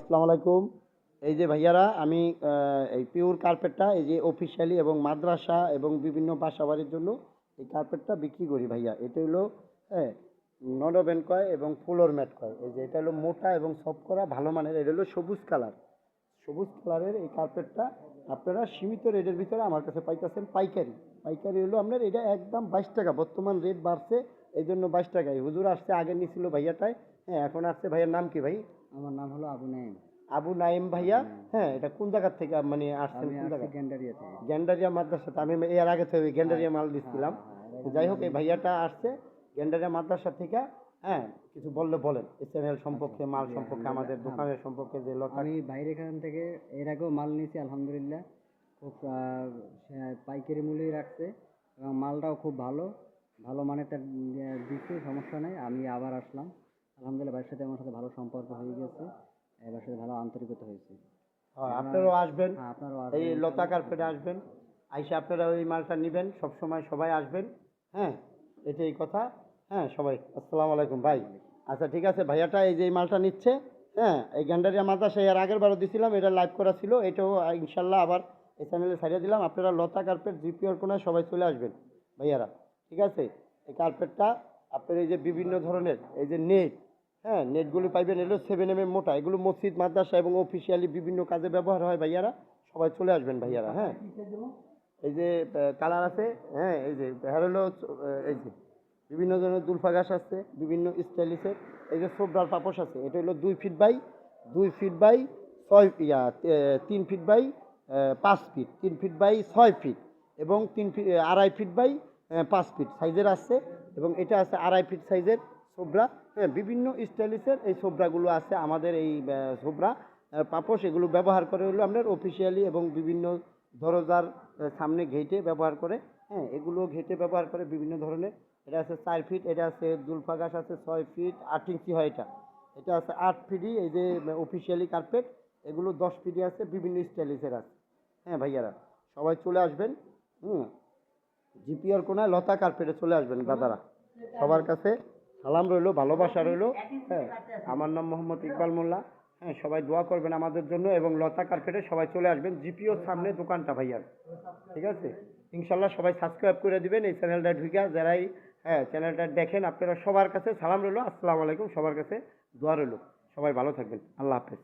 আসসালামু আলাইকুম। এই যে ভাইয়ারা আমি এই পিওর কার্পেটটা এই যে অফিসিয়ালি এবং মাদ্রাসা এবং বিভিন্ন বাসাবাড়ির জন্য এই কার্পেটটা বিক্রি করি ভাইয়া। এটা হলো হ্যাঁ নরবেন কয় এবং ফ্লোর ম্যাট কয়। এই যে এটা হলো মোটা এবং সফট করা ভালো মানের। এটা হলো সবুজ কালার। সবুজ কালারের এই কার্পেটটা আপনারা সীমিত রেটের ভিতরে আমার কাছে পাইতেছেন পাইকারি। পাইকারি হলো আপনার এটা একদম 22 টাকা। বর্তমান রেট বাড়ছে এই জন্য 22 টাকায়। হুজুর আসছে আগে নিছিল ভাইয়াটায়, হ্যাঁ এখন আসছে। ভাইয়ার নাম কি ভাই? আমার নাম হলো আবু নাইম। আবু নাইম ভাইয়া। হ্যাঁ, এটা কোন জায়গার থেকে মানে আসছেন? আমি কোন আসছি জায়গা? গেন্ডারিয়া থেকে। গ্যান্ডারিয়া মাদ্রাসাতে আমি এর আগে তো গ্যান্ডারিয়া মাল হ্যাঁ দিচ্ছিলাম। হ্যাঁ হ্যাঁ, যাই হোক এই ভাইয়াটা আসছে গ্যান্ডারিয়া মাদ্রাসা থেকে। হ্যাঁ, কিছু বললে বলেন এই চ্যানেল সম্পর্কে, মাল সম্পর্কে, আমাদের দোকানের সম্পর্কে যে লতা। আমি বাইরে এখান থেকে এর আগেও মাল নিয়েছি আলহামদুলিল্লাহ। খুব পাইকারি মূল্যই রাখছে এবং মালটাও খুব ভালো ভালো মানেরটা দিচ্ছে, সমস্যা নেই। আমি আবার আসলাম আলহামদুলিল্লাহ। ভাইয়ের সাথে আমার সাথে ভালো সম্পর্ক হয়ে গেছে, এবার সাথে ভালো আন্তরিকতা হয়েছে। আপনারাও আসবেন, হ্যাঁ আপনারাও এই আসবেন লতা ইনশাল্লাহ। কার্পেটে আসবেন। আইসা আপনারা ওই মালটা নেবেন, সবসময় সবাই আসবেন। হ্যাঁ, এটাই কথা। হ্যাঁ সবাই আসসালামু আলাইকুম ভাই। আচ্ছা ঠিক আছে, ভাইয়াটা এই যে এই মালটা নিচ্ছে। হ্যাঁ, এই গ্যান্ডারিয়া মাদ্রাসা এর আগের বারও দিছিলাম, এটা লাইভ করা ছিল। এটাও ইনশাল্লাহ আবার এই চ্যানেলে ছাড়িয়ে দিলাম। আপনারা লতা কার্পেট জিপিওর কোনায় সবাই চলে আসবেন ভাইয়ারা। ঠিক আছে, এই কার্পেটটা আপনার এই যে বিভিন্ন ধরনের এই যে নেট, হ্যাঁ নেটগুলো পাইবেন। এগুলো 7 mm মোটা। এগুলো মসজিদ মাদ্রাসা এবং অফিসিয়ালি বিভিন্ন কাজে ব্যবহার হয় ভাইয়ারা। সবাই চলে আসবেন ভাইয়ারা। হ্যাঁ, এই যে কালার আছে। হ্যাঁ, এই যে হ্যাঁ হলো এই যে বিভিন্ন ধরনের দুলফা ঘাস আছে, বিভিন্ন স্টাইলিশের। এই যে সোবরার পাপোশ আছে, এটা হলো 2 feet by 2 feet by 3 feet by 5 feet, 3 feet by 6 feet এবং 3 ফিট 2.5 ফিট বাই 5 ফিট সাইজের আছে। এবং এটা আছে 2.5 ফিট সাইজের সোবরা। হ্যাঁ, বিভিন্ন স্টাইলিশের এই সোবরাগুলো আছে আমাদের। এই সোবরা পাপোশ এগুলো ব্যবহার করে হলো আপনার অফিসিয়ালি এবং বিভিন্ন দরজার সামনে ঘেটে ব্যবহার করে। হ্যাঁ, এগুলো ঘেটে ব্যবহার করে বিভিন্ন ধরনের। এটা আছে 4 ফিট, এটা আছে দুলফা ঘাস আছে 6 ফিট 8 ইঞ্চি হয় এটা। এটা আছে 8 ফিটই এই যে অফিসিয়ালি কার্পেট। এগুলো 10 ফিটই আছে, বিভিন্ন স্টাইলিশের আছে। হ্যাঁ ভাইয়ারা, সবাই চলে আসবেন। হুম, জিপিআর কোনায় লতা কার্পেটে চলে আসবেন দাদারা। সবার কাছে সালাম রইলো, ভালোবাসা রইলো। হ্যাঁ, আমার নাম মোহাম্মদ ইকবাল মোল্লা। হ্যাঁ, সবাই দোয়া করবেন আমাদের জন্য এবং লতা কার্পেটে সবাই চলে আসবেন। জিপিওর সামনে দোকানটা ভাইয়ার। ঠিক আছে, ইনশাল্লাহ সবাই সাবস্ক্রাইব করে দিবেন এই চ্যানেলটা ঢুকে। যারাই হ্যাঁ চ্যানেলটা দেখেন আপনারা সবার কাছে সালাম রইলো, আসসালামু আলাইকুম। সবার কাছে দোয়া রইলো, সবাই ভালো থাকবেন। আল্লাহ হাফেজ।